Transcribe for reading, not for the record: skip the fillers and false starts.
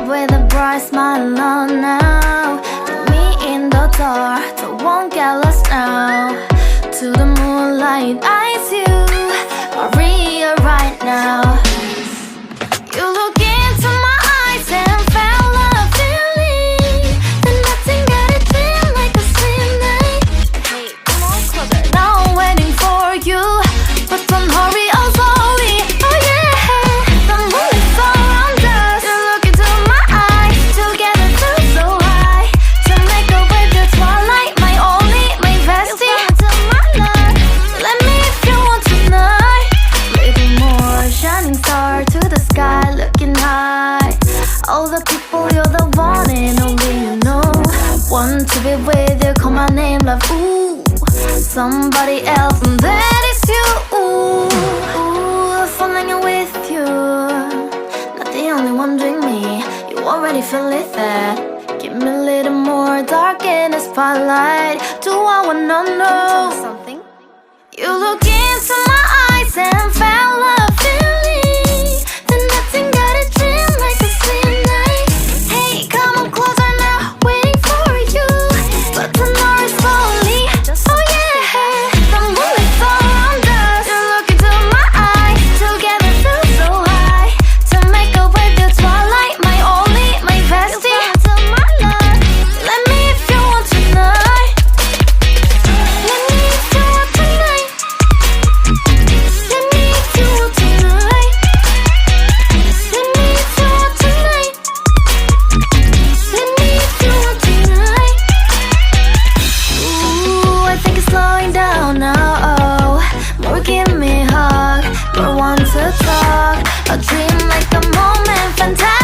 up with a bright smile on now. Put me in the dark, so won't get lost now. To the moonlight, eyes you, Maria right now. You look into my eyes and felt a feeling that nothing got it feel like a slim night. Hey, come on closer. Now I'm waiting for you, but don't hurry, oh slowly. Oh yeah, the moonlight's around us. You look into my eyes, together feel so high. To make a way the twilight, my only, my bestie. You fall into my life, let me if you want tonight. Little more shining star to the sky, looking high. All the people, you're the one and only you know. Want to be with you, call my name, love, ooh. Somebody else, and that is you, ooh. Ooh, falling in with you. Not the only one doing me, you already feel it there. Give me a little more dark in the spotlight. Do I wanna know something? You look into my eyes and felt a feeling that nothing got a dream like a slim night. Hey, come on closer now, waiting for you, but tomorrow is slowly. Oh yeah, the moonlight's around us. You look into my eyes, together feel so high. To make a way the twilight, my only, my bestie. You fall into my life, let me if you want tonight. Let me if you want tonight. Let me if you want tonight. Let me if you want tonight. Let me if you want tonight. Ooh, I think it's slowing down now. Oh, more give me a hug, more want to talk. A dream like a moment, fantastic.